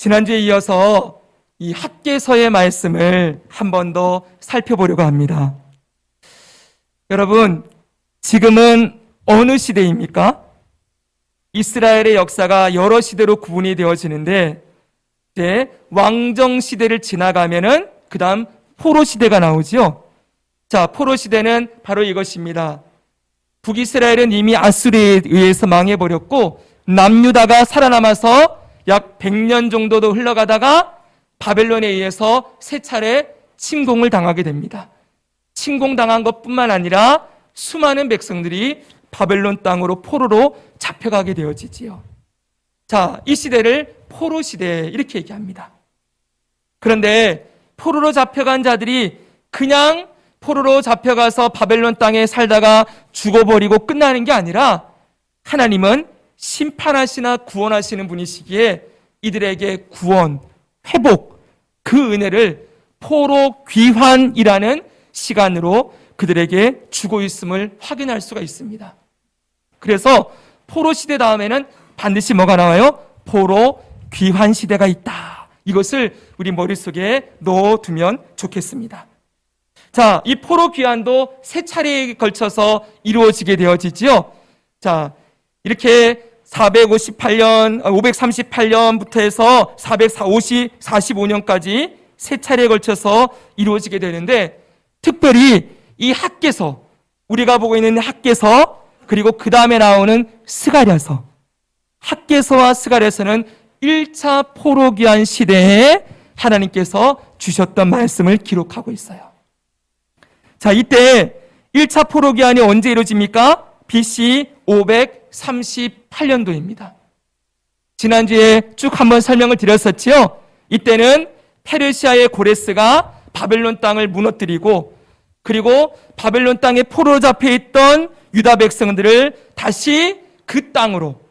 지난주에 이어서 이 학개서의 말씀을 한 번 더 살펴보려고 합니다. 여러분, 지금은 어느 시대입니까? 이스라엘의 역사가 여러 시대로 구분이 되어지는데 이제 왕정 시대를 지나가면은 그 다음 포로 시대가 나오죠. 자, 포로 시대는 바로 이것입니다. 북이스라엘은 이미 아수리에 의해서 망해버렸고 남유다가 살아남아서 약 100년 정도도 흘러가다가 바벨론에 의해서 세 차례 침공을 당하게 됩니다. 침공당한 것뿐만 아니라 수많은 백성들이 바벨론 땅으로 포로로 잡혀가게 되어지지요. 자, 이 시대를 포로 시대 이렇게 얘기합니다. 그런데 포로로 잡혀간 자들이 그냥 포로로 잡혀가서 바벨론 땅에 살다가 죽어버리고 끝나는 게 아니라 하나님은 심판하시나 구원하시는 분이시기에 이들에게 구원, 회복, 그 은혜를 포로 귀환이라는 시간으로 그들에게 주고 있음을 확인할 수가 있습니다. 그래서 포로 시대 다음에는 반드시 뭐가 나와요? 포로 귀환 시대가 있다. 이것을 우리 머릿속에 넣어두면 좋겠습니다. 자, 이 포로 귀환도 세 차례에 걸쳐서 이루어지게 되어지지요. 자, 이렇게 538년부터 해서 445년까지 세 차례에 걸쳐서 이루어지게 되는데 특별히 이 학개서, 우리가 보고 있는 학개서, 그리고 그 다음에 나오는 스가랴서, 학개서와 스가랴서는 1차 포로 귀환 시대에 하나님께서 주셨던 말씀을 기록하고 있어요. 자, 이때 1차 포로 귀환이 언제 이루어집니까? BC 538년도입니다. 지난주에 쭉 한번 설명을 드렸었지요. 이때는 페르시아의 고레스가 바벨론 땅을 무너뜨리고 그리고 바벨론 땅에 포로로 잡혀 있던 유다 백성들을 다시 그 땅으로,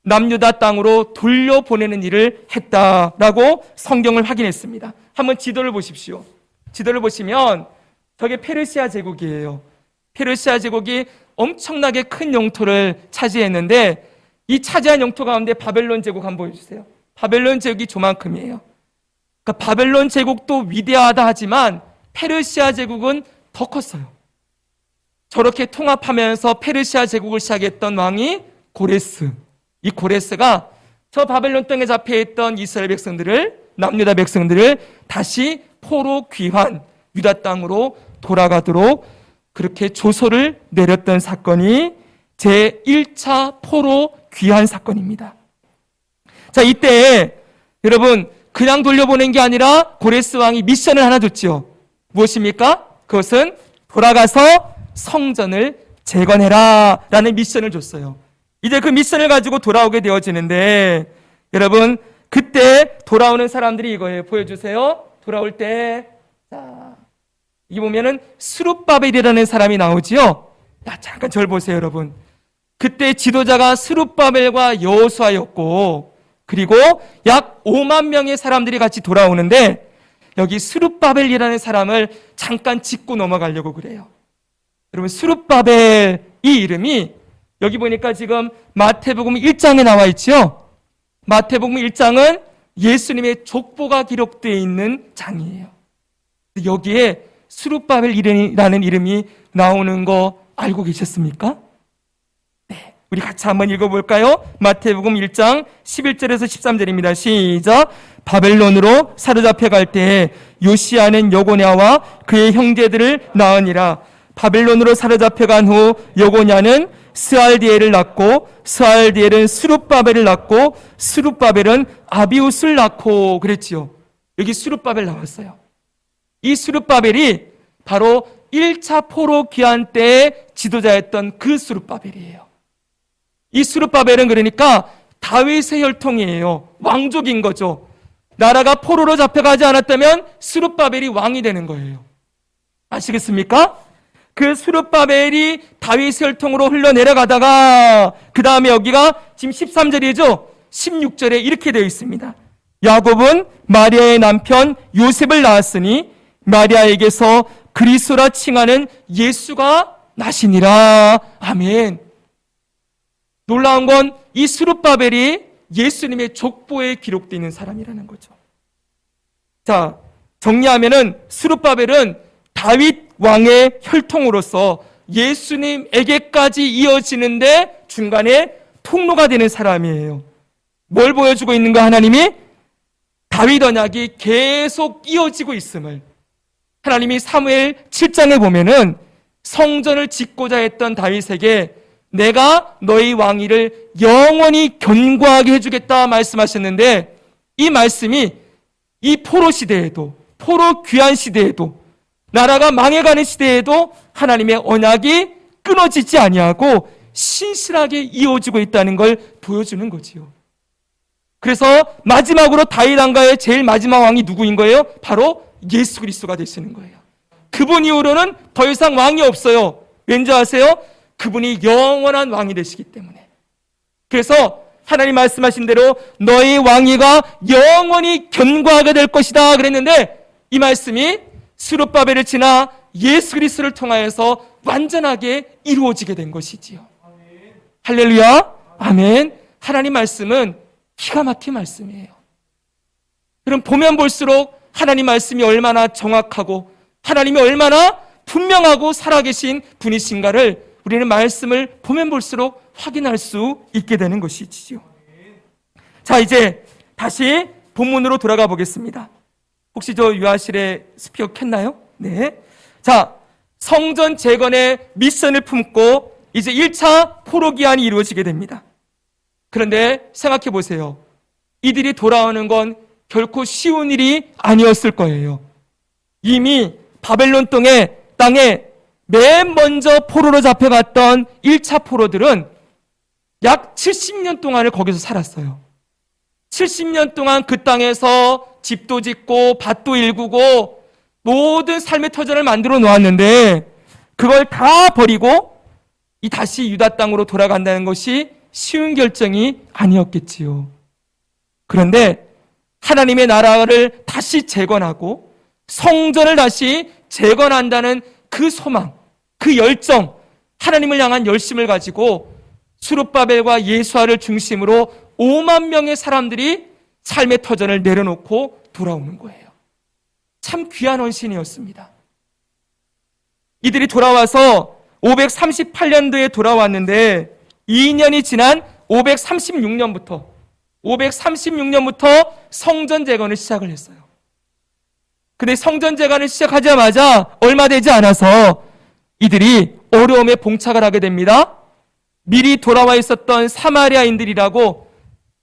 남유다 땅으로 돌려보내는 일을 했다라고 성경을 확인했습니다. 한번 지도를 보십시오. 지도를 보시면 저게 페르시아 제국이에요. 페르시아 제국이 엄청나게 큰 영토를 차지했는데 이 차지한 영토 가운데 바벨론 제국 한번 보여주세요. 바벨론 제국이 조만큼이에요. 그러니까 바벨론 제국도 위대하다 하지만 페르시아 제국은 더 컸어요. 저렇게 통합하면서 페르시아 제국을 시작했던 왕이 고레스. 이 고레스가 저 바벨론 땅에 잡혀있던 이스라엘 백성들을, 남유다 백성들을 다시 포로 귀환, 유다 땅으로 돌아가도록 그렇게 조서를 내렸던 사건이 제1차 포로 귀환 사건입니다. 자, 이때 여러분 그냥 돌려보낸 게 아니라 고레스 왕이 미션을 하나 줬죠. 무엇입니까? 그것은 돌아가서 성전을 재건해라 라는 미션을 줬어요. 이제 그 미션을 가지고 돌아오게 되어지는데 여러분 그때 돌아오는 사람들이 이거예요. 보여주세요. 돌아올 때 자, 이 보면은 스룹바벨이라는 사람이 나오지요. 야, 잠깐 저를 보세요, 여러분. 그때 지도자가 스룹바벨과 여호수아였고 그리고 약 5만 명의 사람들이 같이 돌아오는데 여기 스룹바벨이라는 사람을 잠깐 짚고 넘어가려고 그래요. 여러분 스룹바벨 이 이름이 여기 보니까 지금 마태복음 1장에 나와 있죠. 마태복음 1장은 예수님의 족보가 기록되어 있는 장이에요. 여기에 스룹바벨이라는 이름이 나오는 거 알고 계셨습니까? 네, 우리 같이 한번 읽어볼까요? 마태복음 1장 11절에서 13절입니다. 시작. 바벨론으로 사로잡혀갈 때에 요시야는 여고냐와 그의 형제들을 낳으니라. 바벨론으로 사로잡혀간 후 여고냐는 스알디엘을 낳고 스알디엘은 스룹바벨을 낳고 스룹바벨은 아비우스를 낳고 그랬지요. 여기 스룹바벨 나왔어요. 이 스룹바벨이 바로 1차 포로 귀환 때의 지도자였던 그 스룹바벨이에요. 이 스룹바벨은 그러니까 다윗의 혈통이에요. 왕족인 거죠. 나라가 포로로 잡혀가지 않았다면 스룹바벨이 왕이 되는 거예요. 아시겠습니까? 그 스룹바벨이 다윗의 혈통으로 흘러내려가다가 그 다음에 여기가 지금 13절이죠. 16절에 이렇게 되어 있습니다. 야곱은 마리아의 남편 요셉을 낳았으니 마리아에게서 그리스도라 칭하는 예수가 나시니라. 아멘. 놀라운 건 이 스룹바벨이 예수님의 족보에 기록되어 있는 사람이라는 거죠. 자, 정리하면은 스룹바벨은 다윗 왕의 혈통으로서 예수님에게까지 이어지는데 중간에 통로가 되는 사람이에요. 뭘 보여주고 있는가 하나님이? 다윗 언약이 계속 이어지고 있음을. 하나님이 사무엘 7장에 보면은 성전을 짓고자 했던 다윗에게 내가 너희 왕위를 영원히 견고하게 해주겠다 말씀하셨는데, 이 말씀이 이 포로 시대에도, 포로 귀환 시대에도, 나라가 망해가는 시대에도 하나님의 언약이 끊어지지 아니하고 신실하게 이어지고 있다는 걸 보여주는 거지요. 그래서 마지막으로 다윗 왕가의 제일 마지막 왕이 누구인 거예요? 바로 예수 그리스도가 되시는 거예요. 그분 이후로는 더 이상 왕이 없어요. 왠지 아세요? 그분이 영원한 왕이 되시기 때문에. 그래서 하나님 말씀하신 대로 너희 왕위가 영원히 견고하게 될 것이다 그랬는데, 이 말씀이 스룹바벨을 지나 예수 그리스도를 통하여서 완전하게 이루어지게 된 것이지요. 아멘. 할렐루야. 아멘. 하나님 말씀은 기가 막힌 말씀이에요. 그럼 보면 볼수록 하나님 말씀이 얼마나 정확하고 하나님이 얼마나 분명하고 살아계신 분이신가를 우리는 말씀을 보면 볼수록 확인할 수 있게 되는 것이지요. 자, 이제 다시 본문으로 돌아가 보겠습니다. 혹시 저 유아실에 스피커 켰나요? 네. 자, 성전 재건의 미션을 품고 이제 1차 포로 기한이 이루어지게 됩니다. 그런데 생각해 보세요. 이들이 돌아오는 건 결코 쉬운 일이 아니었을 거예요. 이미 바벨론 땅에 맨 먼저 포로로 잡혀갔던 1차 포로들은 약 70년 동안을 거기서 살았어요. 70년 동안 그 땅에서 집도 짓고 밭도 일구고 모든 삶의 터전을 만들어 놓았는데, 그걸 다 버리고 이 다시 유다 땅으로 돌아간다는 것이 쉬운 결정이 아니었겠지요. 그런데 하나님의 나라를 다시 재건하고 성전을 다시 재건한다는 그 소망, 그 열정, 하나님을 향한 열심을 가지고 스룹바벨과 예수아를 중심으로 5만 명의 사람들이 삶의 터전을 내려놓고 돌아오는 거예요. 참 귀한 헌신이었습니다. 이들이 돌아와서 538년도에 돌아왔는데 2년이 지난 536년부터 성전 재건을 시작을 했어요. 근데 성전 재건을 시작하자마자 얼마 되지 않아서 이들이 어려움에 봉착을 하게 됩니다. 미리 돌아와 있었던 사마리아인들이라고,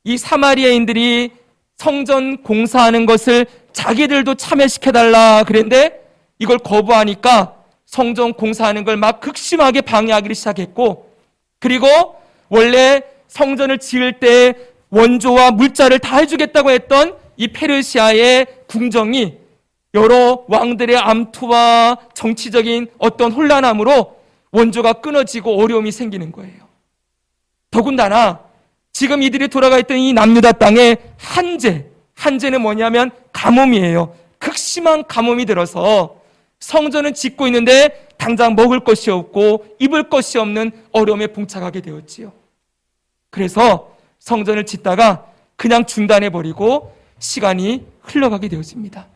이 사마리아인들이 성전 공사하는 것을 자기들도 참여시켜달라 그랬는데 이걸 거부하니까 성전 공사하는 걸 막 극심하게 방해하기를 시작했고, 그리고 원래 성전을 지을 때 원조와 물자를 다 해주겠다고 했던 이 페르시아의 궁정이 여러 왕들의 암투와 정치적인 어떤 혼란함으로 원조가 끊어지고 어려움이 생기는 거예요. 더군다나 지금 이들이 돌아가 있던 이 남유다 땅에 한재는 뭐냐면 가뭄이에요. 극심한 가뭄이 들어서 성전은 짓고 있는데 당장 먹을 것이 없고 입을 것이 없는 어려움에 봉착하게 되었지요. 그래서 성전을 짓다가 그냥 중단해버리고 시간이 흘러가게 되었습니다.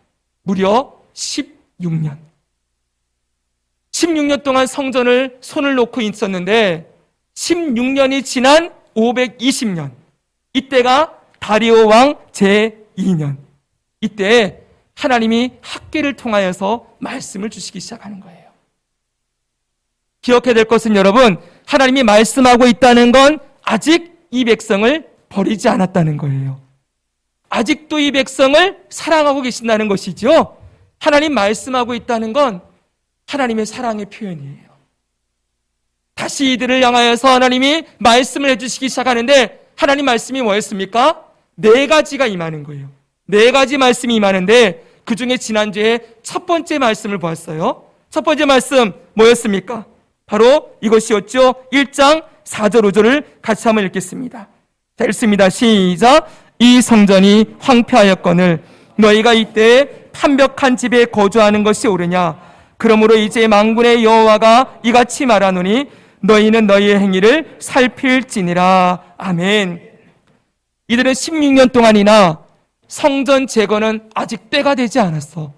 무려 16년. 16년 동안 성전을 손을 놓고 있었는데 16년이 지난 520년, 이때가 다리오 왕 제2년, 이때 하나님이 학계를 통하여서 말씀을 주시기 시작하는 거예요. 기억해야 될 것은 여러분, 하나님이 말씀하고 있다는 건 아직 이 백성을 버리지 않았다는 거예요. 아직도 이 백성을 사랑하고 계신다는 것이죠. 하나님 말씀하고 있다는 건 하나님의 사랑의 표현이에요. 다시 이들을 향하여서 하나님이 말씀을 해주시기 시작하는데, 하나님 말씀이 뭐였습니까? 4가지가 임하는 거예요. 4가지 말씀이 임하는데 그 중에 지난주에 첫 번째 말씀을 보았어요. 첫 번째 말씀 뭐였습니까? 바로 이것이었죠. 1장 4절 5절을 같이 한번 읽겠습니다. 자, 읽습니다. 시작. 이 성전이 황폐하였거늘 너희가 이때 판벽한 집에 거주하는 것이 옳으냐? 그러므로 이제 만군의 여호와가 이같이 말하노니 너희는 너희의 행위를 살필지니라. 아멘. 이들은 16년 동안이나 성전 재건은 아직 때가 되지 않았어.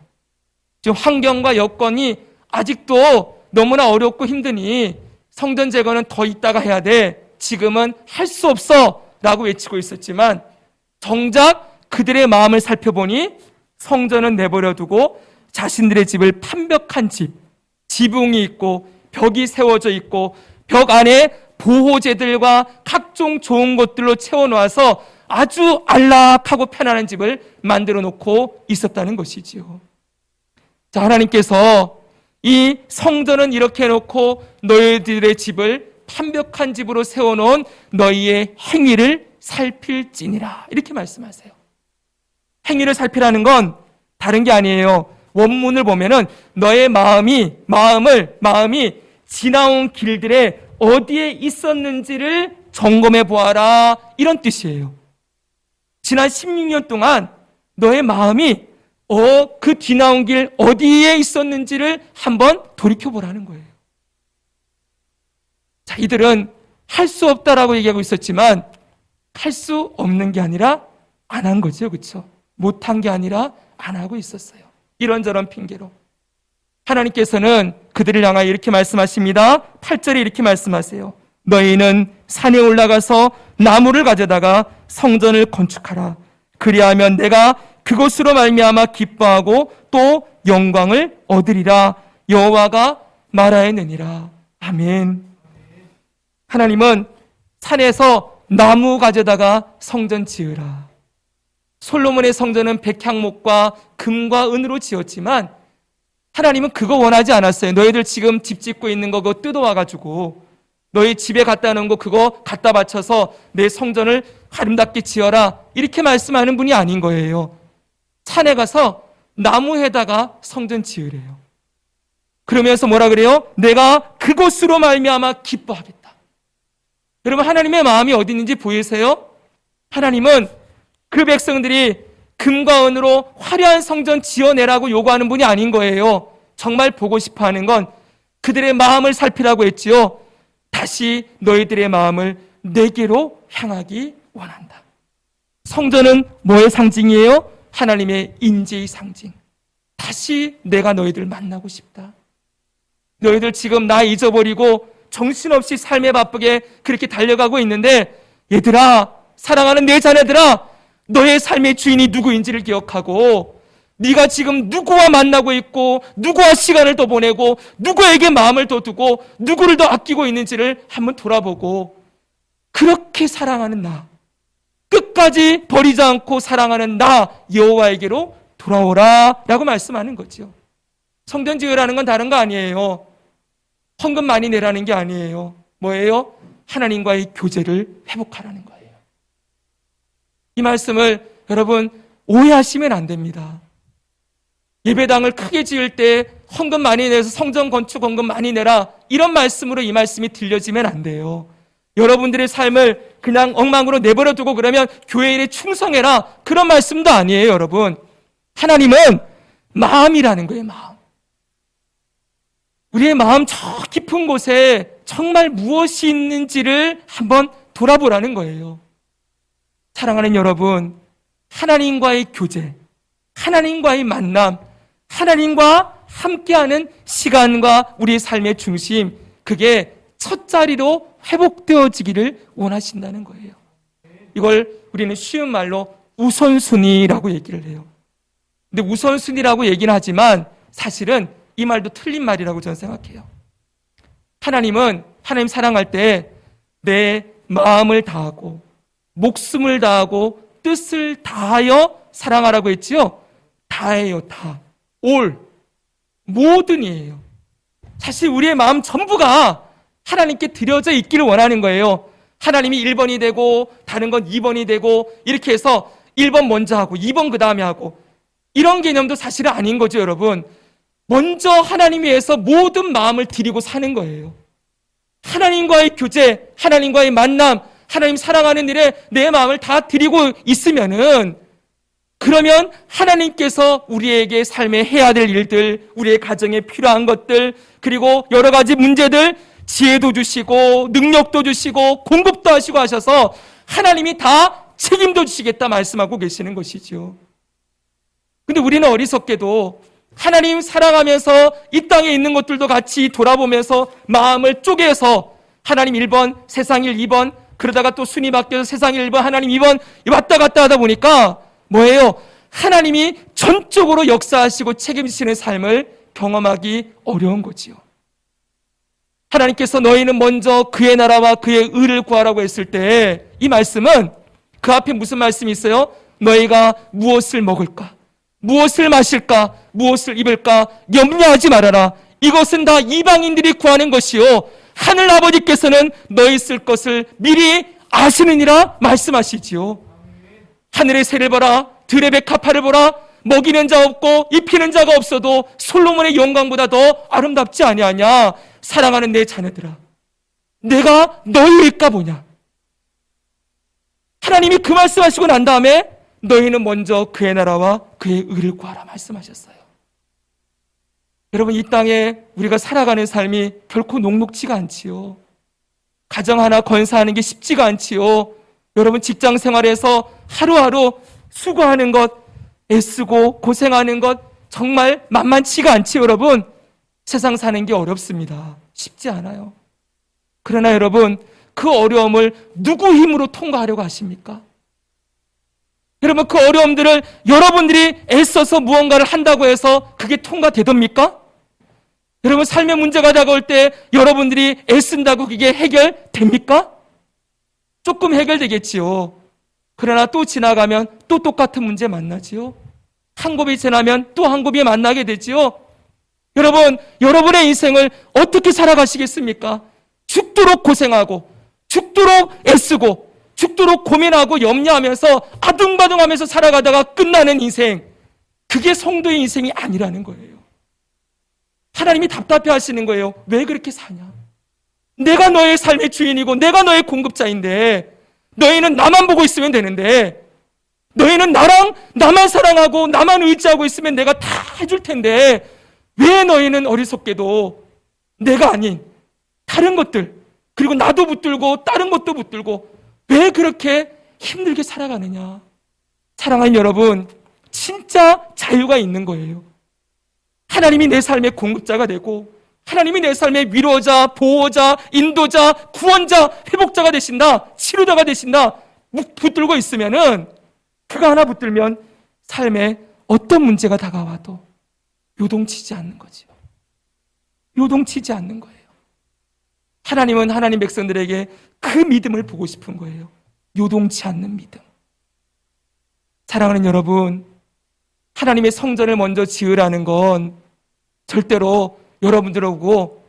지금 환경과 여건이 아직도 너무나 어렵고 힘드니 성전 재건은 더 있다가 해야 돼. 지금은 할 수 없어 라고 외치고 있었지만 정작 그들의 마음을 살펴보니 성전은 내버려 두고 자신들의 집을 판벽한 집, 지붕이 있고 벽이 세워져 있고 벽 안에 보호제들과 각종 좋은 것들로 채워놓아서 아주 안락하고 편안한 집을 만들어 놓고 있었다는 것이지요. 자, 하나님께서 이 성전은 이렇게 해놓고 너희들의 집을 판벽한 집으로 세워놓은 너희의 행위를 살필지니라 이렇게 말씀하세요. 행위를 살피라는 건 다른 게 아니에요. 원문을 보면은 너의 마음이 지나온 길들에 어디에 있었는지를 점검해 보아라 이런 뜻이에요. 지난 16년 동안 너의 마음이 그 지나온 길 어디에 있었는지를 한번 돌이켜보라는 거예요. 자, 이들은 할 수 없다라고 얘기하고 있었지만 할 수 없는 게 아니라 안 한 거죠. 그렇죠? 못한 게 아니라 안 하고 있었어요. 이런저런 핑계로. 하나님께서는 그들을 향하여 이렇게 말씀하십니다. 8절에 이렇게 말씀하세요. 너희는 산에 올라가서 나무를 가져다가 성전을 건축하라. 그리하면 내가 그것으로 말미암아 기뻐하고 또 영광을 얻으리라. 여호와가 말하였느니라. 아멘. 하나님은 산에서 나무 가져다가 성전 지으라. 솔로몬의 성전은 백향목과 금과 은으로 지었지만 하나님은 그거 원하지 않았어요. 너희들 지금 집 짓고 있는 거 그거 뜯어와가지고 너희 집에 갖다 놓은 거 그거 갖다 바쳐서 내 성전을 아름답게 지어라 이렇게 말씀하는 분이 아닌 거예요. 산에 가서 나무에다가 성전 지으래요. 그러면서 뭐라 그래요? 내가 그곳으로 말미암아 기뻐하겠다. 여러분, 하나님의 마음이 어디 있는지 보이세요? 하나님은 그 백성들이 금과 은으로 화려한 성전 지어내라고 요구하는 분이 아닌 거예요. 정말 보고 싶어 하는 건 그들의 마음을 살피라고 했지요. 다시 너희들의 마음을 내게로 향하기 원한다. 성전은 뭐의 상징이에요? 하나님의 인재의 상징. 다시 내가 너희들 만나고 싶다. 너희들 지금 나 잊어버리고 정신없이 삶에 바쁘게 그렇게 달려가고 있는데 얘들아, 사랑하는 내 자녀들아, 너의 삶의 주인이 누구인지를 기억하고 네가 지금 누구와 만나고 있고 누구와 시간을 더 보내고 누구에게 마음을 더 두고 누구를 더 아끼고 있는지를 한번 돌아보고 그렇게 사랑하는 나, 끝까지 버리지 않고 사랑하는 나 여호와에게로 돌아오라 라고 말씀하는 거죠. 성전 지으라는 건 다른 거 아니에요. 헌금 많이 내라는 게 아니에요. 뭐예요? 하나님과의 교제를 회복하라는 거예요. 이 말씀을 여러분 오해하시면 안 됩니다. 예배당을 크게 지을 때 헌금 많이 내서 성전 건축 헌금 많이 내라 이런 말씀으로 이 말씀이 들려지면 안 돼요. 여러분들의 삶을 그냥 엉망으로 내버려 두고 그러면 교회 일에 충성해라 그런 말씀도 아니에요. 여러분, 하나님은 마음이라는 거예요. 마음. 우리의 마음 저 깊은 곳에 정말 무엇이 있는지를 한번 돌아보라는 거예요. 사랑하는 여러분, 하나님과의 교제, 하나님과의 만남, 하나님과 함께하는 시간과 우리의 삶의 중심, 그게 첫 자리로 회복되어지기를 원하신다는 거예요. 이걸 우리는 쉬운 말로 우선순위라고 얘기를 해요. 근데 우선순위라고 얘기는 하지만 사실은 이 말도 틀린 말이라고 저는 생각해요. 하나님은 하나님 사랑할 때 내 마음을 다하고 목숨을 다하고 뜻을 다하여 사랑하라고 했지요. 다예요. 다. 올. 모든이에요. 사실 우리의 마음 전부가 하나님께 드려져 있기를 원하는 거예요. 하나님이 1번이 되고 다른 건 2번이 되고 이렇게 해서 1번 먼저 하고 2번 그 다음에 하고 이런 개념도 사실은 아닌 거죠. 여러분, 먼저 하나님 위해서 모든 마음을 드리고 사는 거예요. 하나님과의 교제, 하나님과의 만남, 하나님 사랑하는 일에 내 마음을 다 드리고 있으면은 그러면 하나님께서 우리에게 삶에 해야 될 일들, 우리의 가정에 필요한 것들, 그리고 여러 가지 문제들 지혜도 주시고 능력도 주시고 공급도 하시고 하셔서 하나님이 다 책임도 지시겠다 말씀하고 계시는 것이죠. 근데 우리는 어리석게도 하나님 사랑하면서 이 땅에 있는 것들도 같이 돌아보면서 마음을 쪼개서 하나님 1번, 세상 일 2번, 그러다가 또 순위 바뀌어서 세상 일 1번, 하나님 2번 왔다 갔다 하다 보니까 뭐예요? 하나님이 전적으로 역사하시고 책임지시는 삶을 경험하기 어려운 거지요. 하나님께서 너희는 먼저 그의 나라와 그의 의를 구하라고 했을 때 이 말씀은 그 앞에 무슨 말씀이 있어요? 너희가 무엇을 먹을까? 무엇을 마실까? 무엇을 입을까? 염려하지 말아라. 이것은 다 이방인들이 구하는 것이요. 하늘 아버지께서는 너희 쓸 것을 미리 아시느니라 말씀하시지요. 하늘의 새를 보라. 들의 백합화를 보라. 먹이는 자 없고 입히는 자가 없어도 솔로몬의 영광보다 더 아름답지 아니하냐. 사랑하는 내 자녀들아, 내가 너희일까 보냐. 하나님이 그 말씀하시고 난 다음에 너희는 먼저 그의 나라와 그의 의를 구하라 말씀하셨어요. 여러분, 이 땅에 우리가 살아가는 삶이 결코 녹록지가 않지요. 가정 하나 건사하는 게 쉽지가 않지요. 여러분, 직장 생활에서 하루하루 수고하는 것, 애쓰고 고생하는 것 정말 만만치가 않지요. 여러분, 세상 사는 게 어렵습니다. 쉽지 않아요. 그러나 여러분, 그 어려움을 누구 힘으로 통과하려고 하십니까? 여러분, 그 어려움들을 여러분들이 애써서 무언가를 한다고 해서 그게 통과되렵니까? 여러분, 삶의 문제가 다가올 때 여러분들이 애쓴다고 그게 해결됩니까? 조금 해결되겠지요. 그러나 또 지나가면 또 똑같은 문제 만나지요. 한 곱이 지나면 또 한 곱이 만나게 되지요. 여러분, 여러분의 인생을 어떻게 살아가시겠습니까? 죽도록 고생하고 죽도록 애쓰고 죽도록 고민하고 염려하면서 아둥바둥하면서 살아가다가 끝나는 인생, 그게 성도의 인생이 아니라는 거예요. 하나님이 답답해 하시는 거예요. 왜 그렇게 사냐? 내가 너의 삶의 주인이고 내가 너의 공급자인데 너희는 나만 보고 있으면 되는데, 너희는 나만 사랑하고 나만 의지하고 있으면 내가 다 해줄 텐데 왜 너희는 어리석게도 내가 아닌 다른 것들, 그리고 나도 붙들고 다른 것도 붙들고 왜 그렇게 힘들게 살아가느냐. 사랑하는 여러분, 진짜 자유가 있는 거예요. 하나님이 내 삶의 공급자가 되고 하나님이 내 삶의 위로자, 보호자, 인도자, 구원자, 회복자가 되신다, 치료자가 되신다 붙들고 있으면은, 그거 하나 붙들면 삶에 어떤 문제가 다가와도 요동치지 않는 거죠. 요동치지 않는 거예요. 하나님은 하나님 백성들에게 그 믿음을 보고 싶은 거예요. 요동치 않는 믿음. 사랑하는 여러분, 하나님의 성전을 먼저 지으라는 건 절대로 여러분들하고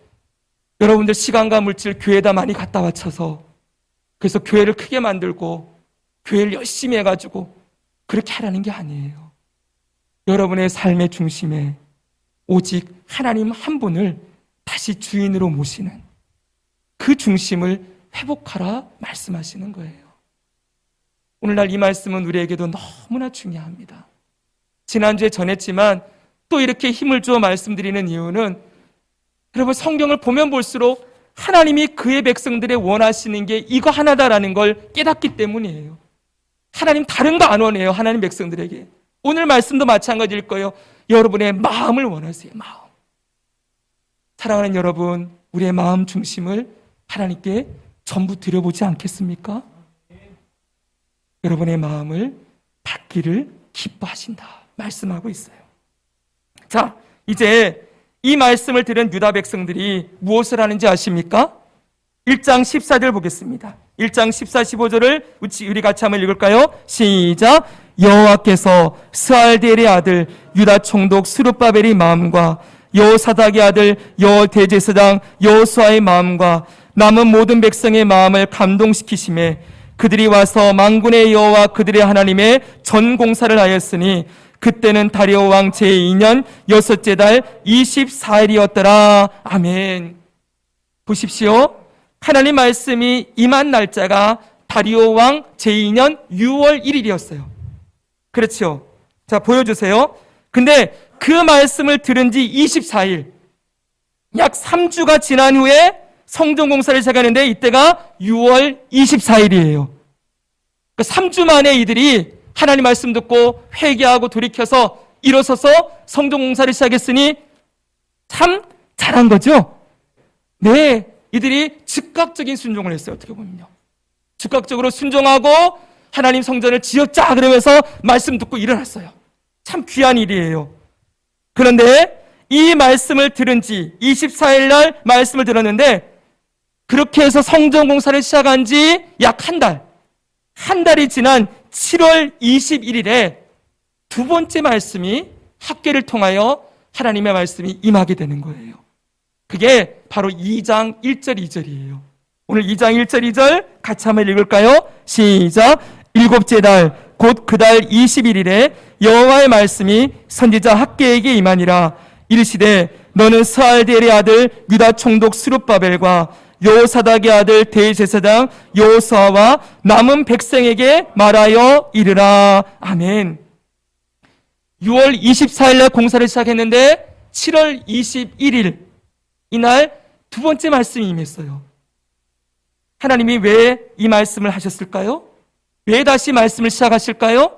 여러분들 시간과 물질 교회에다 많이 갖다 바쳐서 그래서 교회를 크게 만들고 교회를 열심히 해가지고 그렇게 하라는 게 아니에요. 여러분의 삶의 중심에 오직 하나님 한 분을 다시 주인으로 모시는 그 중심을 회복하라 말씀하시는 거예요. 오늘날 이 말씀은 우리에게도 너무나 중요합니다. 지난주에 전했지만 또 이렇게 힘을 주어 말씀드리는 이유는, 여러분, 성경을 보면 볼수록 하나님이 그의 백성들의 원하시는 게 이거 하나다라는 걸 깨닫기 때문이에요. 하나님 다른 거 안 원해요. 하나님 백성들에게. 오늘 말씀도 마찬가지일 거예요. 여러분의 마음을 원하세요. 마음. 사랑하는 여러분, 우리의 마음 중심을 하나님께 전부 드려보지 않겠습니까? 여러분의 마음을 받기를 기뻐하신다 말씀하고 있어요. 자, 이제 이 말씀을 들은 유다 백성들이 무엇을 하는지 아십니까? 1장 14절 보겠습니다. 1장 14, 15절을 우리 같이 한번 읽을까요? 시작! 여호와께서 스알디엘의 아들 유다 총독 스룹바벨의 마음과 여호사닥의 아들 여호대제사장 여호수아의 마음과 남은 모든 백성의 마음을 감동시키심에 그들이 와서 만군의 여호와 그들의 하나님의 전 공사를 하였으니 그때는 다리오 왕 제2년 여섯째 달 24일이었더라. 아멘. 보십시오. 하나님 말씀이 임한 날짜가 다리오 왕 제2년 6월 1일이었어요. 그렇죠. 자, 보여주세요. 근데 그 말씀을 들은 지 24일, 약 3주가 지난 후에 성전 공사를 시작하는데 이때가 6월 24일이에요. 그 3주 만에 이들이 하나님 말씀 듣고 회개하고 돌이켜서 일어서서 성전 공사를 시작했으니 참 잘한 거죠? 네, 이들이 즉각적인 순종을 했어요. 어떻게 보면요. 즉각적으로 순종하고 하나님 성전을 지었자 그러면서 말씀 듣고 일어났어요. 참 귀한 일이에요. 그런데 이 말씀을 들은 지 24일 날 말씀을 들었는데 그렇게 해서 성전 공사를 시작한 지 약 한 달이 지난 7월 21일에 두 번째 말씀이 학계를 통하여 하나님의 말씀이 임하게 되는 거예요. 그게 바로 2장 1절 2절이에요. 오늘 2장 1절 2절 같이 한번 읽을까요? 시작. 일곱째 달 곧 그 달 21일에 여호와의 말씀이 선지자 학계에게 임하니라. 이르시되 너는 스알디엘의 아들 유다 총독 스룹바벨과 여호사닥의 아들 대제사장 여호수아와 남은 백성에게 말하여 이르라. 아멘. 6월 24일 날 공사를 시작했는데 7월 21일 이날 두 번째 말씀이 임했어요. 하나님이 왜 이 말씀을 하셨을까요? 왜 다시 말씀을 시작하실까요?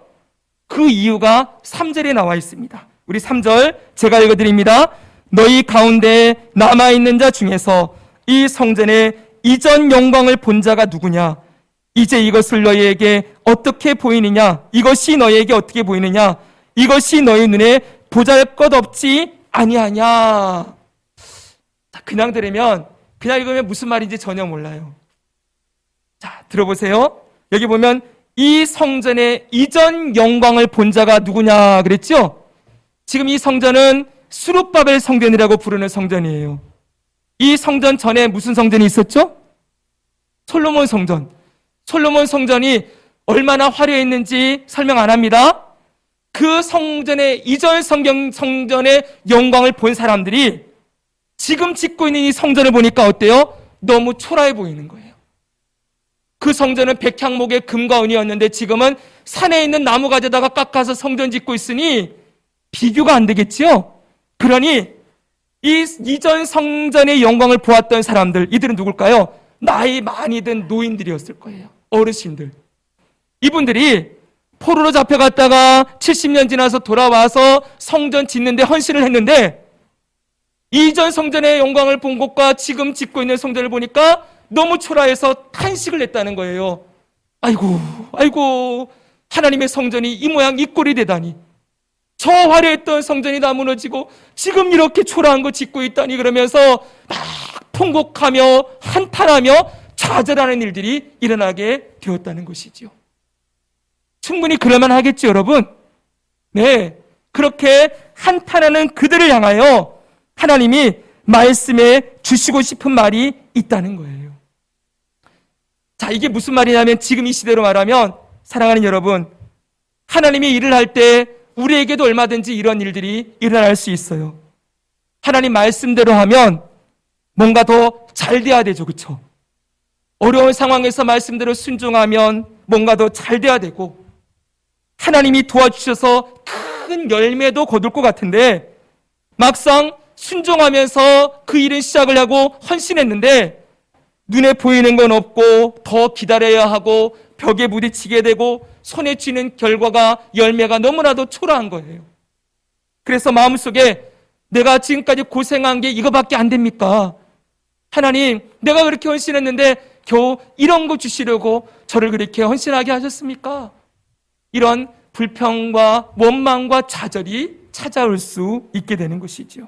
그 이유가 3절에 나와 있습니다. 우리 3절 제가 읽어드립니다. 너희 가운데 남아있는 자 중에서 이 성전의 이전 영광을 본 자가 누구냐? 이제 이것을 너희에게 어떻게 보이느냐? 이것이 너희에게 어떻게 보이느냐? 이것이 너희 눈에 보잘것없지 아니하냐? 그냥 들으면, 그냥 읽으면 무슨 말인지 전혀 몰라요. 자, 들어보세요. 여기 보면 이 성전의 이전 영광을 본 자가 누구냐 그랬죠? 지금 이 성전은 스룹바벨 성전이라고 부르는 성전이에요. 이 성전 전에 무슨 성전이 있었죠? 솔로몬 성전. 솔로몬 성전이 얼마나 화려했는지 설명 안 합니다. 그 성전의 이전 성전의 영광을 본 사람들이 지금 짓고 있는 이 성전을 보니까 어때요? 너무 초라해 보이는 거예요. 그 성전은 백향목의 금과 은이었는데 지금은 산에 있는 나무 가지다가 깎아서 성전 짓고 있으니 비교가 안 되겠지요? 그러니 이 이전 성전의 영광을 보았던 사람들, 이들은 누굴까요? 나이 많이 든 노인들이었을 거예요. 어르신들. 이분들이 포로로 잡혀갔다가 70년 지나서 돌아와서 성전 짓는데 헌신을 했는데 이전 성전의 영광을 본 곳과 지금 짓고 있는 성전을 보니까 너무 초라해서 탄식을 했다는 거예요. 아이고, 하나님의 성전이 이 모양 이 꼴이 되다니. 저 화려했던 성전이 다 무너지고 지금 이렇게 초라한 거 짓고 있다니 그러면서 막 통곡하며 한탄하며 좌절하는 일들이 일어나게 되었다는 것이죠. 충분히 그럴만 하겠죠, 여러분? 네, 그렇게 한탄하는 그들을 향하여 하나님이 말씀해 주시고 싶은 말이 있다는 거예요. 자, 이게 무슨 말이냐면 지금 이 시대로 말하면 사랑하는 여러분, 하나님이 일을 할 때 우리에게도 얼마든지 이런 일들이 일어날 수 있어요. 하나님 말씀대로 하면 뭔가 더 잘 돼야 되죠. 그렇죠? 어려운 상황에서 말씀대로 순종하면 뭔가 더 잘 돼야 되고 하나님이 도와주셔서 큰 열매도 거둘 것 같은데 막상 순종하면서 그 일은 시작을 하고 헌신했는데 눈에 보이는 건 없고 더 기다려야 하고 벽에 부딪히게 되고 손에 쥐는 결과가 열매가 너무나도 초라한 거예요. 그래서 마음속에 내가 지금까지 고생한 게 이거밖에 안 됩니까? 하나님, 내가 그렇게 헌신했는데 겨우 이런 거 주시려고 저를 그렇게 헌신하게 하셨습니까? 이런 불평과 원망과 좌절이 찾아올 수 있게 되는 것이죠.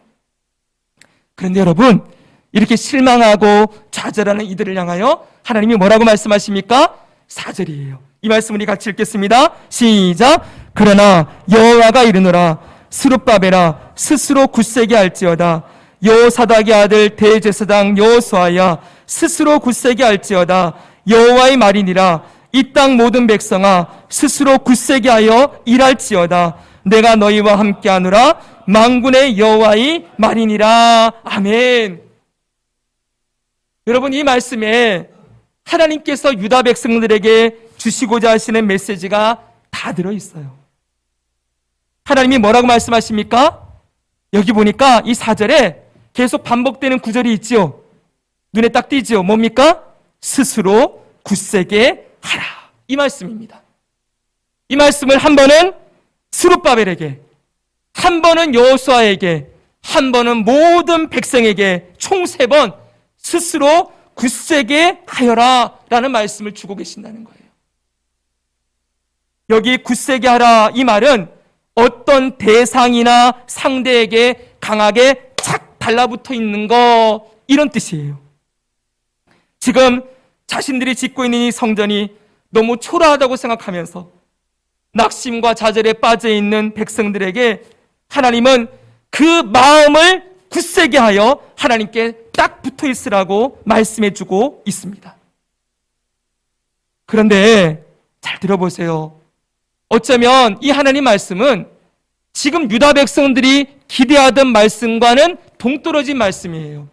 그런데 여러분, 이렇게 실망하고 좌절하는 이들을 향하여 하나님이 뭐라고 말씀하십니까? 4절이에요. 이 말씀 우리 같이 읽겠습니다. 시작. 그러나 여호와가 이르노라. 스룹바벨아 스스로 굳세게 할지어다. 여호사닥의 아들 대제사장 여호수아야 스스로 굳세게 할지어다. 여호와의 말이니라. 이 땅 모든 백성아 스스로 굳세게 하여 일할지어다. 내가 너희와 함께하노라. 만군의 여호와의 말이니라. 아멘. 여러분, 이 말씀에 하나님께서 유다 백성들에게 주시고자 하시는 메시지가 다 들어있어요. 하나님이 뭐라고 말씀하십니까? 여기 보니까 이 4절에 계속 반복되는 구절이 있죠. 눈에 딱 띄죠. 뭡니까? 스스로 굳세게 하라. 이 말씀입니다. 이 말씀을 한 번은 스룹바벨에게, 한 번은 여호수아에게, 한 번은 모든 백성에게 총 3번 스스로 굳세게 하여라 라는 말씀을 주고 계신다는 거예요. 여기 굳세게 하라 이 말은 어떤 대상이나 상대에게 강하게 착 달라붙어 있는 거, 이런 뜻이에요. 지금 자신들이 짓고 있는 이 성전이 너무 초라하다고 생각하면서 낙심과 좌절에 빠져 있는 백성들에게 하나님은 그 마음을 굳세게 하여 하나님께 딱 붙어 있으라고 말씀해 주고 있습니다. 그런데 잘 들어보세요. 어쩌면 이 하나님 말씀은 지금 유다 백성들이 기대하던 말씀과는 동떨어진 말씀이에요.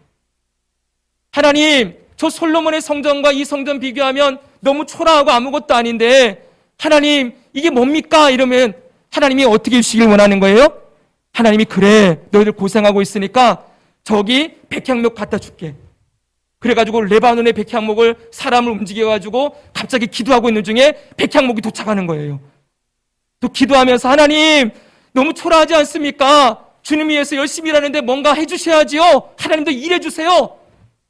하나님, 저 솔로몬의 성전과 이 성전 비교하면 너무 초라하고 아무것도 아닌데 하나님, 이게 뭡니까? 이러면 하나님이 어떻게 해주시길 원하는 거예요? 하나님이 그래, 너희들 고생하고 있으니까 저기 백향목 갖다 줄게. 그래가지고 레바논의 백향목을 사람을 움직여가지고 갑자기 기도하고 있는 중에 백향목이 도착하는 거예요. 또 기도하면서 하나님, 너무 초라하지 않습니까? 주님 위해서 열심히 일하는데 뭔가 해주셔야지요. 하나님도 일해주세요.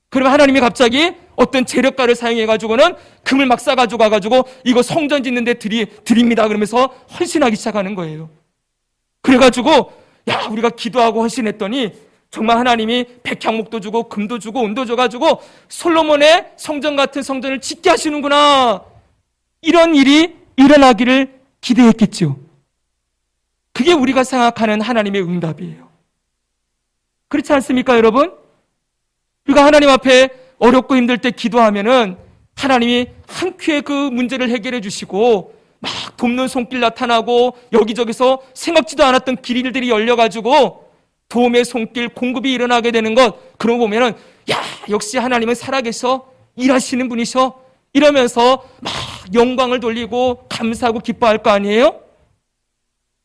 그러면 하나님이 갑자기 어떤 재력가를 사용해가지고는 금을 막 싸가지고 가가지고 이거 성전 짓는데 드립니다. 그러면서 헌신하기 시작하는 거예요. 그래가지고 야, 우리가 기도하고 헌신했더니 정말 하나님이 백향목도 주고 금도 주고 은도 줘가지고 솔로몬의 성전 같은 성전을 짓게 하시는구나. 이런 일이 일어나기를 기대했겠죠. 그게 우리가 생각하는 하나님의 응답이에요. 그렇지 않습니까, 여러분? 우리가 하나님 앞에 어렵고 힘들 때 기도하면은 하나님이 한 큐에 그 문제를 해결해 주시고 막 돕는 손길 나타나고 여기저기서 생각지도 않았던 길들이 열려가지고 도움의 손길, 공급이 일어나게 되는 것, 그런 거 보면은 야, 역시 하나님은 살아계셔, 일하시는 분이셔, 이러면서 막 영광을 돌리고 감사하고 기뻐할 거 아니에요?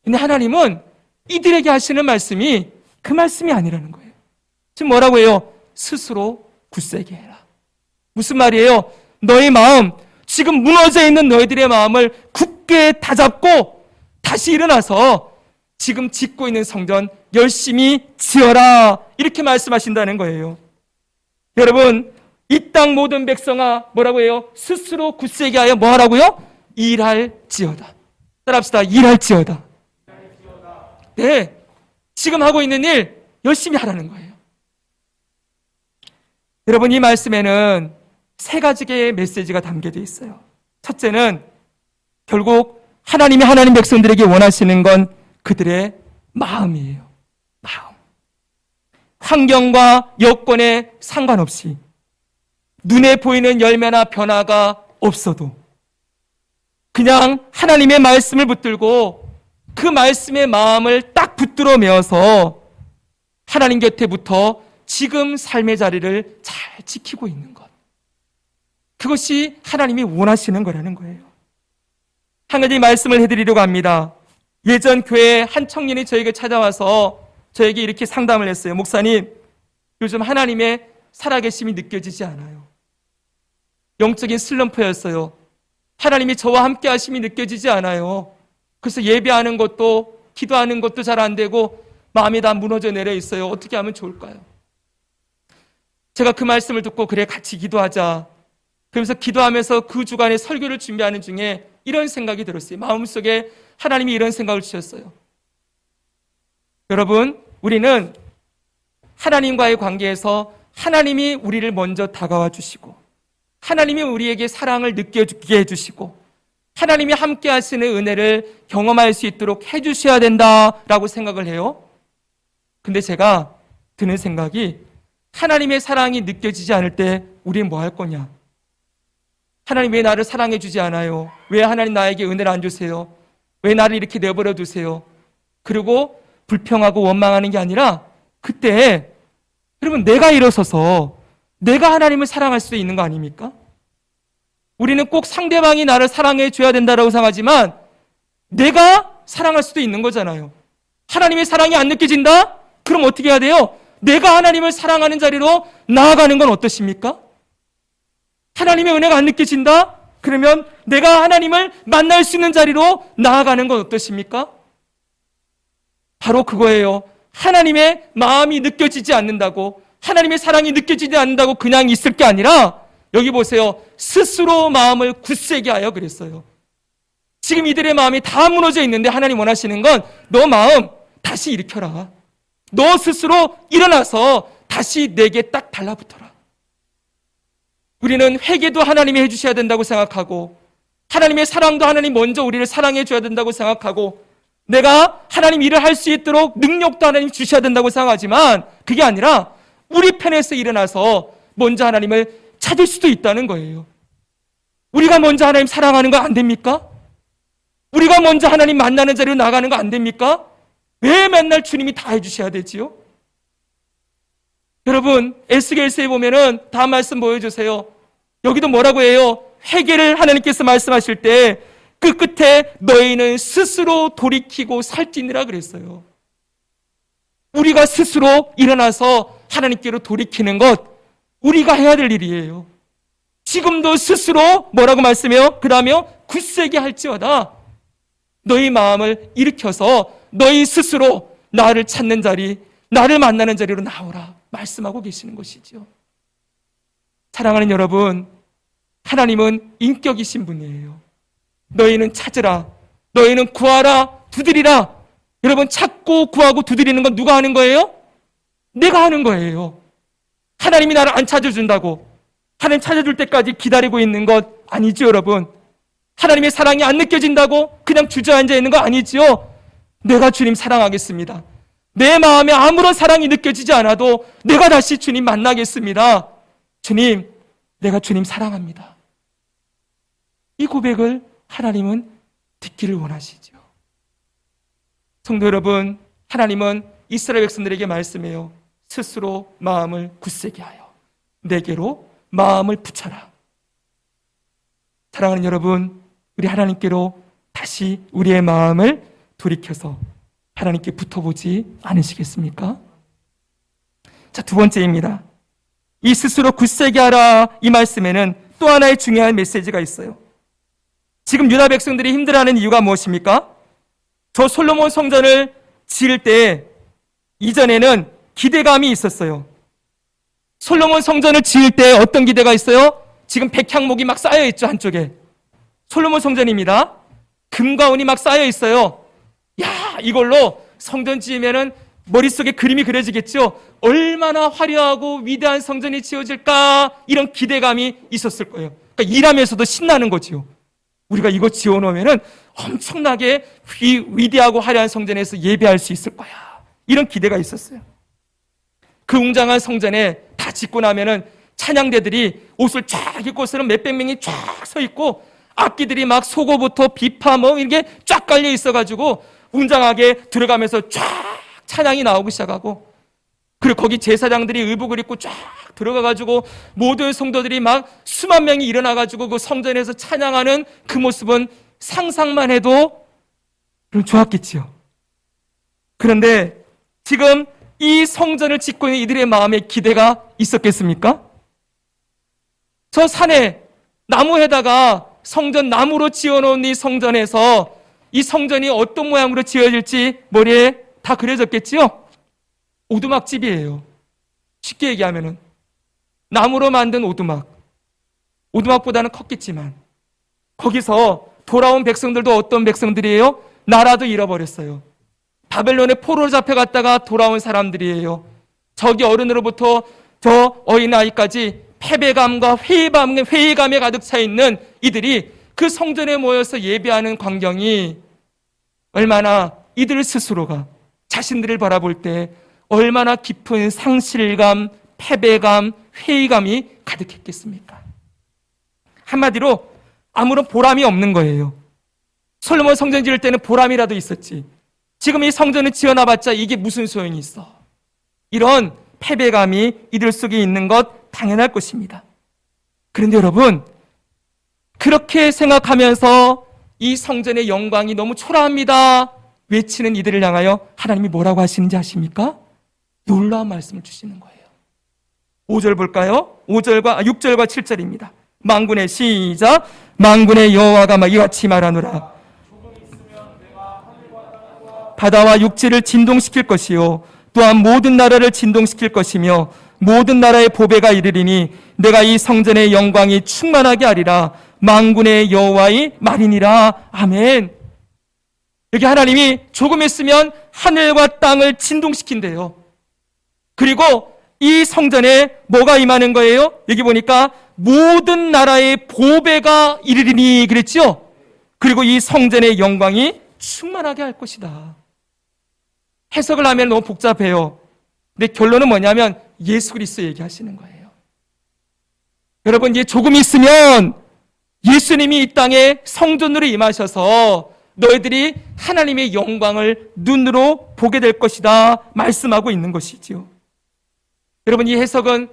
근데 하나님은 이들에게 하시는 말씀이 그 말씀이 아니라는 거예요. 지금 뭐라고 해요? 스스로 굳세게 해라. 무슨 말이에요? 너의 마음, 지금 무너져 있는 너희들의 마음을 굳게 다잡고 다시 일어나서 지금 짓고 있는 성전 열심히 지어라. 이렇게 말씀하신다는 거예요. 여러분, 이 땅 모든 백성아, 뭐라고 해요? 스스로 굳세게 하여 뭐 하라고요? 일할지어다. 따라합시다. 일할지어다. 네, 지금 하고 있는 일 열심히 하라는 거예요. 여러분, 이 말씀에는 3가지의 메시지가 담겨져 있어요. 첫째는 결국 하나님이 하나님 백성들에게 원하시는 건 그들의 마음이에요. 마음. 환경과 여건에 상관없이 눈에 보이는 열매나 변화가 없어도 그냥 하나님의 말씀을 붙들고 그 말씀의 마음을 딱 붙들어 메어서 하나님 곁에부터 지금 삶의 자리를 잘 지키고 있는 것. 그것이 하나님이 원하시는 거라는 거예요. 한 가지 말씀을 해드리려고 합니다. 예전 교회에 한 청년이 저에게 찾아와서 저에게 이렇게 상담을 했어요. 목사님, 요즘 하나님의 살아계심이 느껴지지 않아요. 영적인 슬럼프였어요. 하나님이 저와 함께 하심이 느껴지지 않아요. 그래서 예배하는 것도 기도하는 것도 잘 안 되고 마음이 다 무너져 내려 있어요. 어떻게 하면 좋을까요? 제가 그 말씀을 듣고 그래, 같이 기도하자. 그러면서 기도하면서 그 주간에 설교를 준비하는 중에 이런 생각이 들었어요. 마음속에 하나님이 이런 생각을 주셨어요. 여러분, 우리는 하나님과의 관계에서 하나님이 우리를 먼저 다가와 주시고 하나님이 우리에게 사랑을 느껴주게 해주시고 하나님이 함께 하시는 은혜를 경험할 수 있도록 해주셔야 된다라고 생각을 해요. 근데 제가 드는 생각이 하나님의 사랑이 느껴지지 않을 때 우리는 뭐 할 거냐? 하나님 왜 나를 사랑해 주지 않아요? 왜 하나님 나에게 은혜를 안 주세요? 왜 나를 이렇게 내버려 두세요? 그리고 불평하고 원망하는 게 아니라 그때 여러분, 내가 일어서서 내가 하나님을 사랑할 수 있는 거 아닙니까? 우리는 꼭 상대방이 나를 사랑해 줘야 된다고 생각하지만 내가 사랑할 수도 있는 거잖아요. 하나님의 사랑이 안 느껴진다? 그럼 어떻게 해야 돼요? 내가 하나님을 사랑하는 자리로 나아가는 건 어떠십니까? 하나님의 은혜가 안 느껴진다? 그러면 내가 하나님을 만날 수 있는 자리로 나아가는 건 어떠십니까? 바로 그거예요. 하나님의 마음이 느껴지지 않는다고, 하나님의 사랑이 느껴지지 않는다고 그냥 있을 게 아니라, 여기 보세요. 스스로 마음을 굳세게 하여 그랬어요. 지금 이들의 마음이 다 무너져 있는데 하나님 원하시는 건 너 마음 다시 일으켜라. 너 스스로 일어나서 다시 내게 딱 달라붙어라. 우리는 회개도 하나님이 해주셔야 된다고 생각하고, 하나님의 사랑도 하나님 먼저 우리를 사랑해 줘야 된다고 생각하고, 내가 하나님 일을 할 수 있도록 능력도 하나님 주셔야 된다고 생각하지만, 그게 아니라 우리 편에서 일어나서 먼저 하나님을 찾을 수도 있다는 거예요. 우리가 먼저 하나님 사랑하는 거 안 됩니까? 우리가 먼저 하나님 만나는 자리로 나가는 거 안 됩니까? 왜 맨날 주님이 다 해주셔야 되지요? 여러분, 에스겔서에 보면은 다음 말씀 보여주세요. 여기도 뭐라고 해요? 회개를 하나님께서 말씀하실 때 그 끝에 너희는 스스로 돌이키고 살찌니라 그랬어요. 우리가 스스로 일어나서 하나님께로 돌이키는 것, 우리가 해야 될 일이에요. 지금도 스스로 뭐라고 말씀해요? 그러며 굳세게 할지어다. 너희 마음을 일으켜서 너희 스스로 나를 찾는 자리, 나를 만나는 자리로 나오라 말씀하고 계시는 것이죠. 사랑하는 여러분, 하나님은 인격이신 분이에요. 너희는 찾으라, 너희는 구하라, 두드리라. 여러분, 찾고 구하고 두드리는 건 누가 하는 거예요? 내가 하는 거예요. 하나님이 나를 안 찾아준다고 하나님 찾아줄 때까지 기다리고 있는 것 아니죠, 여러분. 하나님의 사랑이 안 느껴진다고 그냥 주저앉아 있는 거 아니지요. 내가 주님 사랑하겠습니다. 내 마음에 아무런 사랑이 느껴지지 않아도 내가 다시 주님 만나겠습니다. 주님, 내가 주님 사랑합니다. 이 고백을 하나님은 듣기를 원하시죠. 성도 여러분, 하나님은 이스라엘 백성들에게 말씀해요. 스스로 마음을 굳세게 하여 내게로 마음을 붙여라. 사랑하는 여러분, 우리 하나님께로 다시 우리의 마음을 돌이켜서 하나님께 붙어보지 않으시겠습니까? 자, 두 번째입니다. 이 스스로 굳세게 하라, 이 말씀에는 또 하나의 중요한 메시지가 있어요. 지금 유다 백성들이 힘들어하는 이유가 무엇입니까? 저 솔로몬 성전을 지을 때 이전에는 기대감이 있었어요. 솔로몬 성전을 지을 때 어떤 기대가 있어요? 지금 백향목이 막 쌓여 있죠, 한쪽에. 솔로몬 성전입니다. 금과 은이 막 쌓여 있어요. 야, 이걸로 성전 지으면은 머릿속에 그림이 그려지겠죠? 얼마나 화려하고 위대한 성전이 지어질까? 이런 기대감이 있었을 거예요. 그러니까 일하면서도 신나는 거지요. 우리가 이거 지어놓으면은 엄청나게 위대하고 화려한 성전에서 예배할 수 있을 거야. 이런 기대가 있었어요. 그 웅장한 성전에 다 짓고 나면은 찬양대들이 옷을 쫙 입고서는 몇백 명이 쫙 서 있고 악기들이 막 소고부터 비파 뭐 이렇게 쫙 깔려 있어가지고 웅장하게 들어가면서 쫙 찬양이 나오기 시작하고, 그리고 거기 제사장들이 의복을 입고 쫙 들어가가지고 모든 성도들이 막 수만 명이 일어나가지고 그 성전에서 찬양하는 그 모습은 상상만 해도 좋았겠지요. 그런데 지금 이 성전을 짓고 있는 이들의 마음에 기대가 있었겠습니까? 저 산에 나무에다가 성전 나무로 지어놓은 이 성전에서 이 성전이 어떤 모양으로 지어질지 머리에 다 그려졌겠지요? 오두막집이에요. 쉽게 얘기하면은 나무로 만든 오두막. 오두막보다는 컸겠지만 거기서 돌아온 백성들도 어떤 백성들이에요? 나라도 잃어버렸어요. 바벨론에 포로로 잡혀갔다가 돌아온 사람들이에요. 저기 어른으로부터 저 어린아이까지 패배감과 회의감에 가득 차 있는 이들이 그 성전에 모여서 예배하는 광경이 얼마나 이들 스스로가 자신들을 바라볼 때 얼마나 깊은 상실감, 패배감, 회의감이 가득했겠습니까? 한마디로 아무런 보람이 없는 거예요. 솔로몬 성전 지을 때는 보람이라도 있었지. 지금 이 성전을 지어놔봤자 이게 무슨 소용이 있어. 이런 패배감이 이들 속에 있는 것 당연할 것입니다. 그런데 여러분, 그렇게 생각하면서 이 성전의 영광이 너무 초라합니다 외치는 이들을 향하여 하나님이 뭐라고 하시는지 아십니까? 놀라운 말씀을 주시는 거예요. 5절 볼까요? 6절과 7절입니다. 만군의 시작. 만군의 여호와가 이같이 말하노라. 바다와 육지를 진동시킬 것이요 또한 모든 나라를 진동시킬 것이며 모든 나라의 보배가 이르리니 내가 이 성전의 영광이 충만하게 하리라. 만군의 여호와의 말이니라. 아멘. 여기 하나님이 조금 있으면 하늘과 땅을 진동시킨대요. 그리고 이 성전에 뭐가 임하는 거예요? 여기 보니까 모든 나라의 보배가 이르리니 그랬죠? 그리고 이 성전의 영광이 충만하게 할 것이다. 해석을 하면 너무 복잡해요. 근데 결론은 뭐냐면 예수 그리스도 얘기하시는 거예요. 여러분, 이제 조금 있으면 예수님이 이 땅에 성전으로 임하셔서 너희들이 하나님의 영광을 눈으로 보게 될 것이다 말씀하고 있는 것이지요. 여러분, 이 해석은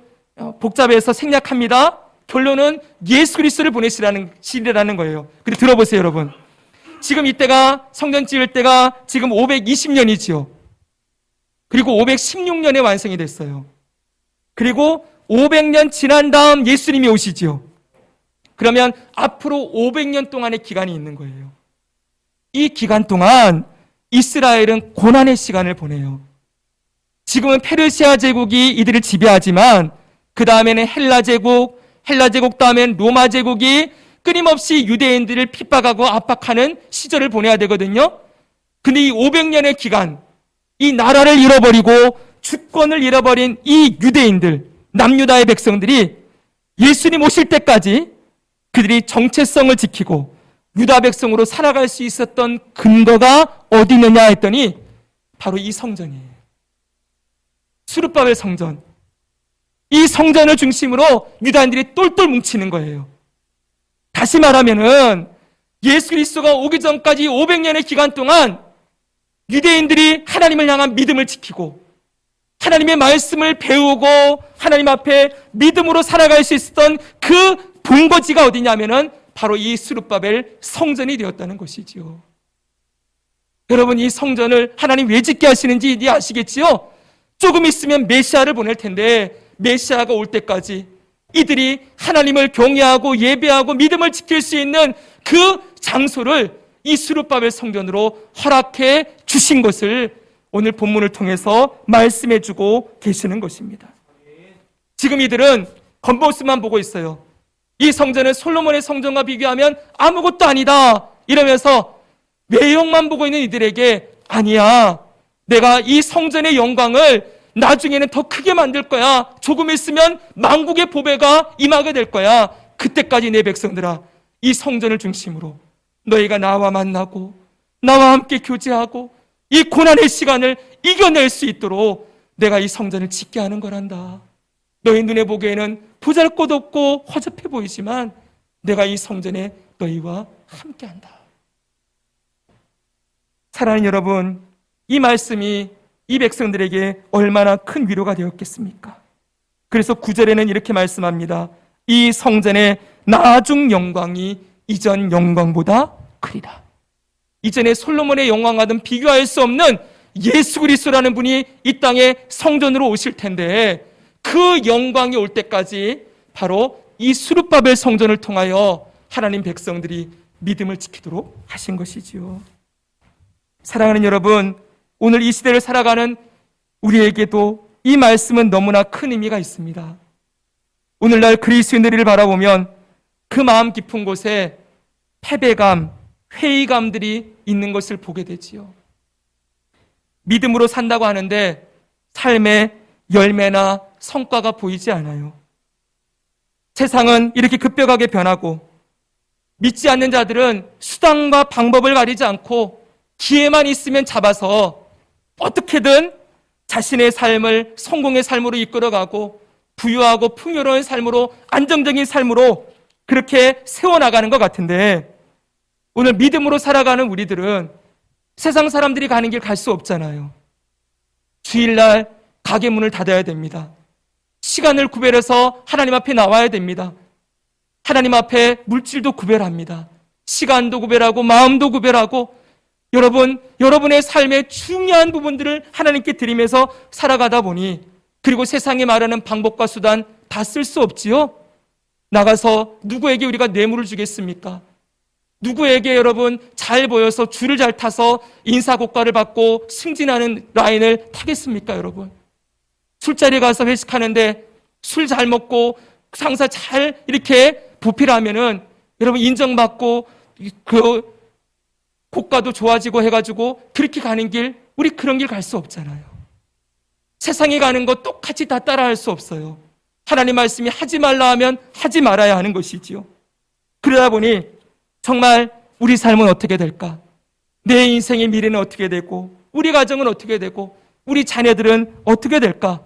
복잡해서 생략합니다. 결론은 예수 그리스도를 보내시라는 시대라는 거예요. 근데 들어보세요, 여러분. 지금 이때가 성전 지을 때가 지금 520년이지요. 그리고 516년에 완성이 됐어요. 그리고 500년 지난 다음 예수님이 오시지요. 그러면 앞으로 500년 동안의 기간이 있는 거예요. 이 기간 동안 이스라엘은 고난의 시간을 보내요. 지금은 페르시아 제국이 이들을 지배하지만 그 다음에는 헬라 제국 다음엔 로마 제국이 끊임없이 유대인들을 핍박하고 압박하는 시절을 보내야 되거든요. 근데 이 500년의 기간, 이 나라를 잃어버리고 주권을 잃어버린 이 유대인들, 남유다의 백성들이 예수님 오실 때까지 그들이 정체성을 지키고 유다 백성으로 살아갈 수 있었던 근거가 어디 있느냐 했더니 바로 이 성전이에요. 수르바벨 성전. 이 성전을 중심으로 유다인들이 똘똘 뭉치는 거예요. 다시 말하면은 예수 그리스도가 오기 전까지 500년의 기간 동안 유대인들이 하나님을 향한 믿음을 지키고 하나님의 말씀을 배우고 하나님 앞에 믿음으로 살아갈 수 있었던 그 본거지가 어디냐면은 바로 이 수르바벨 성전이 되었다는 것이지요. 여러분, 이 성전을 하나님 왜 짓게 하시는지 이제 아시겠지요? 조금 있으면 메시아를 보낼 텐데 메시아가 올 때까지 이들이 하나님을 경외하고 예배하고 믿음을 지킬 수 있는 그 장소를 이 수르바벨 성전으로 허락해 주신 것을 오늘 본문을 통해서 말씀해 주고 계시는 것입니다. 지금 이들은 겉모습만 보고 있어요. 이 성전은 솔로몬의 성전과 비교하면 아무것도 아니다 이러면서 외형만 보고 있는 이들에게 아니야, 내가 이 성전의 영광을 나중에는 더 크게 만들 거야. 조금 있으면 만국의 보배가 임하게 될 거야. 그때까지 내 백성들아, 이 성전을 중심으로 너희가 나와 만나고 나와 함께 교제하고 이 고난의 시간을 이겨낼 수 있도록 내가 이 성전을 짓게 하는 거란다. 너희 눈에 보기에는 보잘것없고 허접해 보이지만 내가 이 성전에 너희와 함께한다. 사랑하는 여러분, 이 말씀이 이 백성들에게 얼마나 큰 위로가 되었겠습니까? 그래서 9절에는 이렇게 말씀합니다. 이 성전의 나중 영광이 이전 영광보다 크리다. 이전에 솔로몬의 영광과는 비교할 수 없는 예수 그리스도라는 분이 이 땅에 성전으로 오실 텐데 그 영광이 올 때까지 바로 이 수르바벨 성전을 통하여 하나님 백성들이 믿음을 지키도록 하신 것이지요. 사랑하는 여러분, 오늘 이 시대를 살아가는 우리에게도 이 말씀은 너무나 큰 의미가 있습니다. 오늘날 그리스도인들을 바라보면 그 마음 깊은 곳에 패배감, 회의감들이 있는 것을 보게 되지요. 믿음으로 산다고 하는데 삶의 열매나 성과가 보이지 않아요. 세상은 이렇게 급격하게 변하고 믿지 않는 자들은 수단과 방법을 가리지 않고 기회만 있으면 잡아서 어떻게든 자신의 삶을 성공의 삶으로 이끌어가고 부유하고 풍요로운 삶으로, 안정적인 삶으로 그렇게 세워나가는 것 같은데 오늘 믿음으로 살아가는 우리들은 세상 사람들이 가는 길 갈 수 없잖아요. 주일날 가게 문을 닫아야 됩니다. 시간을 구별해서 하나님 앞에 나와야 됩니다. 하나님 앞에 물질도 구별합니다. 시간도 구별하고 마음도 구별하고 여러분의 삶의 중요한 부분들을 하나님께 드리면서 살아가다 보니 그리고 세상이 말하는 방법과 수단 다 쓸 수 없지요. 나가서 누구에게 우리가 뇌물을 주겠습니까? 누구에게 여러분 잘 보여서 줄을 잘 타서 인사고과를 받고 승진하는 라인을 타겠습니까, 여러분? 술자리 가서 회식하는데 술 잘 먹고 상사 잘 이렇게 보필하면은 여러분 인정받고 그 고가도 좋아지고 해가지고 그렇게 가는 길, 우리 그런 길 갈 수 없잖아요. 세상에 가는 거 똑같이 다 따라할 수 없어요. 하나님 말씀이 하지 말라 하면 하지 말아야 하는 것이지요. 그러다 보니 정말 우리 삶은 어떻게 될까? 내 인생의 미래는 어떻게 되고 우리 가정은 어떻게 되고 우리 자녀들은 어떻게 될까?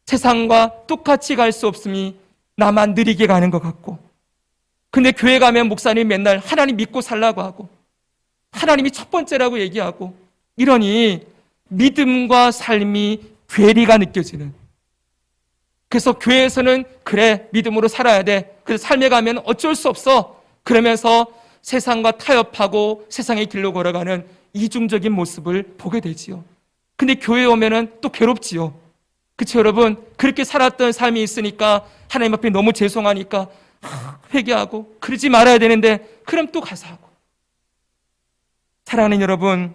세상과 똑같이 갈 수 없음이 나만 느리게 가는 것 같고, 근데 교회 가면 목사님 맨날 하나님 믿고 살라고 하고 하나님이 첫 번째라고 얘기하고 이러니 믿음과 삶이 괴리가 느껴지는, 그래서 교회에서는 그래 믿음으로 살아야 돼, 그래서 삶에 가면 어쩔 수 없어 그러면서 세상과 타협하고 세상의 길로 걸어가는 이중적인 모습을 보게 되지요. 근데 교회에 오면은 또 괴롭지요. 그렇죠, 여러분? 그렇게 살았던 삶이 있으니까 하나님 앞에 너무 죄송하니까 회개하고 그러지 말아야 되는데 그럼 또 가서 하고. 사랑하는 여러분,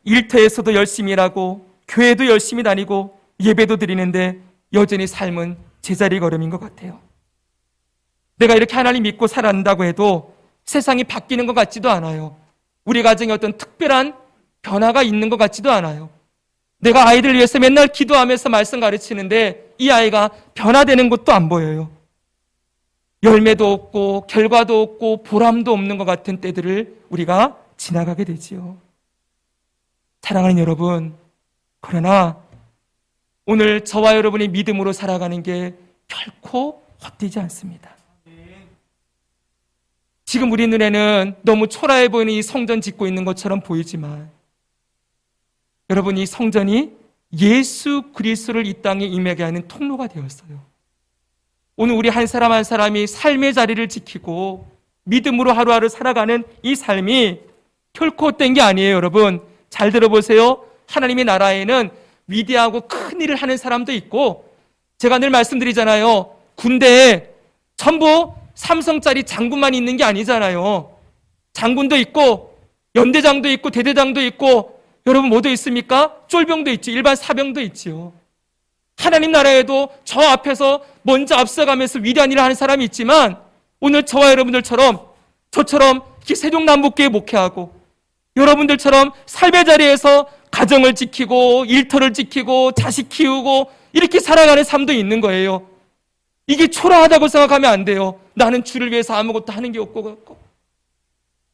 일터에서도 열심히 일하고 교회도 열심히 다니고 예배도 드리는데 여전히 삶은 제자리 걸음인 것 같아요. 내가 이렇게 하나님 믿고 살아간다고 해도 세상이 바뀌는 것 같지도 않아요. 우리 가정에 어떤 특별한 변화가 있는 것 같지도 않아요. 내가 아이들 위해서 맨날 기도하면서 말씀 가르치는데 이 아이가 변화되는 것도 안 보여요. 열매도 없고 결과도 없고 보람도 없는 것 같은 때들을 우리가 지나가게 되지요. 사랑하는 여러분, 그러나 오늘 저와 여러분이 믿음으로 살아가는 게 결코 헛되지 않습니다. 지금 우리 눈에는 너무 초라해 보이는 이 성전 짓고 있는 것처럼 보이지만 여러분, 이 성전이 예수 그리스도를 이 땅에 임하게 하는 통로가 되었어요. 오늘 우리 한 사람 한 사람이 삶의 자리를 지키고 믿음으로 하루하루 살아가는 이 삶이 결코 헛된 게 아니에요. 여러분 잘 들어보세요. 하나님의 나라에는 위대하고 큰 일을 하는 사람도 있고, 제가 늘 말씀드리잖아요. 군대에 전부 삼성짜리 장군만 있는 게 아니잖아요. 장군도 있고 연대장도 있고 대대장도 있고 여러분 뭐도 있습니까? 쫄병도 있지, 일반 사병도 있지요. 하나님 나라에도 저 앞에서 먼저 앞서가면서 위대한 일을 하는 사람이 있지만 오늘 저와 여러분들처럼 저처럼 이렇게 세종남북교회 목회하고 여러분들처럼 삶의 자리에서 가정을 지키고 일터를 지키고 자식 키우고 이렇게 살아가는 삶도 있는 거예요. 이게 초라하다고 생각하면 안 돼요. 나는 주를 위해서 아무것도 하는 게 없고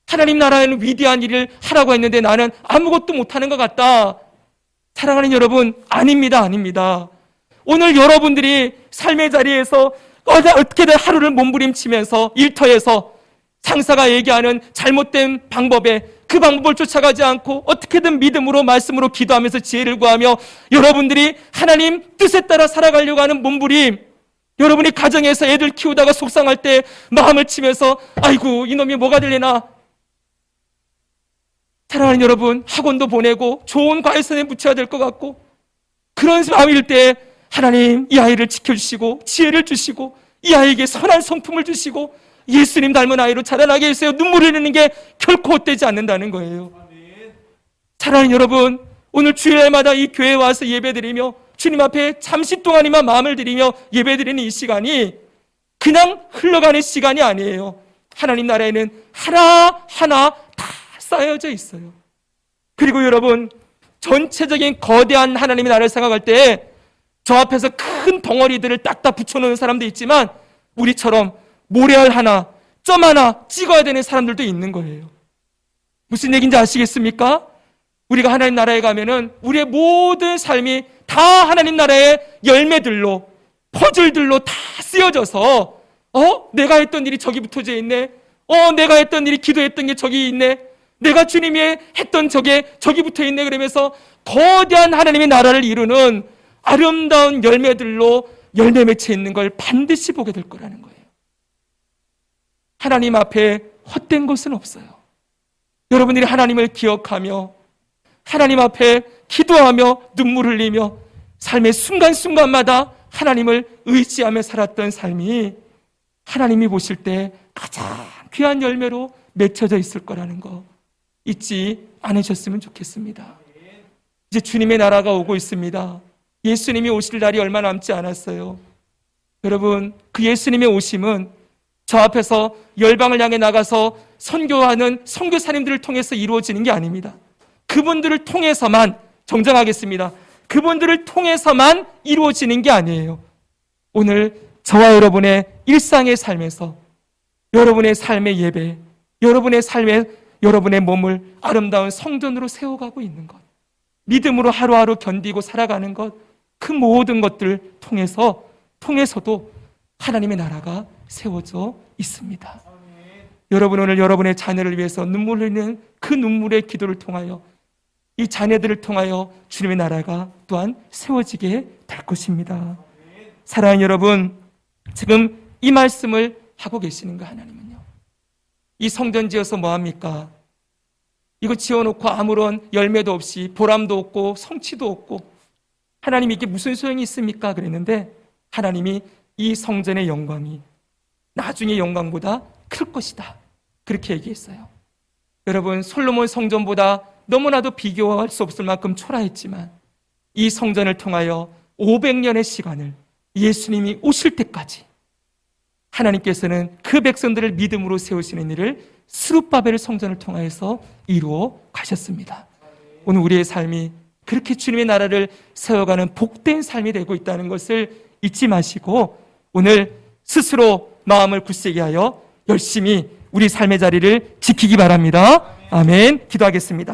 하나님 나라에는 위대한 일을 하라고 했는데 나는 아무것도 못하는 것 같다. 사랑하는 여러분, 아닙니다. 아닙니다. 오늘 여러분들이 삶의 자리에서 어떻게든 하루를 몸부림치면서 일터에서 상사가 얘기하는 잘못된 방법에 그 방법을 쫓아가지 않고 어떻게든 믿음으로 말씀으로 기도하면서 지혜를 구하며 여러분들이 하나님 뜻에 따라 살아가려고 하는 몸부림, 여러분이 가정에서 애들 키우다가 속상할 때 마음을 치면서 아이고 이놈이 뭐가 되려나, 사랑하는 여러분, 학원도 보내고 좋은 과외선에 붙여야 될 것 같고 그런 마음일 때 하나님 이 아이를 지켜주시고 지혜를 주시고 이 아이에게 선한 성품을 주시고 예수님 닮은 아이로 자라나게 해주세요. 눈물을 흘리는 게 결코 헛되지 않는다는 거예요. 사랑하는 여러분, 오늘 주일날마다 이 교회에 와서 예배드리며 주님 앞에 잠시 동안이만 마음을 드리며 예배드리는 이 시간이 그냥 흘러가는 시간이 아니에요. 하나님 나라에는 하나하나 다 쌓여져 있어요. 그리고 여러분, 전체적인 거대한 하나님의 나라를 생각할 때 저 앞에서 큰 덩어리들을 딱딱 붙여놓는 사람도 있지만 우리처럼 모래알 하나, 점 하나 찍어야 되는 사람들도 있는 거예요. 무슨 얘기인지 아시겠습니까? 우리가 하나님 나라에 가면은 우리의 모든 삶이 다 하나님 나라의 열매들로, 퍼즐들로 다 쓰여져서 내가 했던 일이 저기 붙어져 있네. 내가 했던 일이 기도했던 게 저기 있네. 내가 주님이 했던 저게 저기 붙어 있네. 그러면서 거대한 하나님의 나라를 이루는 아름다운 열매들로 열매 맺혀 있는 걸 반드시 보게 될 거라는 거예요. 하나님 앞에 헛된 것은 없어요. 여러분들이 하나님을 기억하며 하나님 앞에 기도하며 눈물 흘리며 삶의 순간순간마다 하나님을 의지하며 살았던 삶이 하나님이 보실 때 가장 귀한 열매로 맺혀져 있을 거라는 거 잊지 않으셨으면 좋겠습니다. 이제 주님의 나라가 오고 있습니다. 예수님이 오실 날이 얼마 남지 않았어요. 여러분, 그 예수님의 오심은 저 앞에서 열방을 향해 나가서 선교하는 선교사님들을 통해서 이루어지는 게 아닙니다. 그분들을 통해서만, 정정하겠습니다, 그분들을 통해서만 이루어지는 게 아니에요. 오늘 저와 여러분의 일상의 삶에서 여러분의 삶의 예배, 여러분의 삶에 여러분의 몸을 아름다운 성전으로 세워가고 있는 것, 믿음으로 하루하루 견디고 살아가는 것, 그 모든 것들을 통해서도 하나님의 나라가 세워져 있습니다. 여러분, 오늘 여러분의 자녀를 위해서 눈물 흘리는 그 눈물의 기도를 통하여 이 자녀들을 통하여 주님의 나라가 또한 세워지게 될 것입니다. 사랑하는 여러분, 지금 이 말씀을 하고 계시는가? 하나님은요, 이 성전 지어서 뭐합니까? 이거 지어놓고 아무런 열매도 없이 보람도 없고 성취도 없고 하나님 이게 무슨 소용이 있습니까? 그랬는데 하나님이 이 성전의 영광이 나중에 영광보다 클 것이다, 그렇게 얘기했어요. 여러분, 솔로몬 성전보다 너무나도 비교할 수 없을 만큼 초라했지만 이 성전을 통하여 500년의 시간을 예수님이 오실 때까지 하나님께서는 그 백성들을 믿음으로 세우시는 일을 스룹바벨 성전을 통하여서 이루어 가셨습니다. 오늘 우리의 삶이 그렇게 주님의 나라를 세워가는 복된 삶이 되고 있다는 것을 잊지 마시고 오늘 스스로 마음을 굳세게 하여 열심히 우리 삶의 자리를 지키기 바랍니다. 아멘. 기도하겠습니다.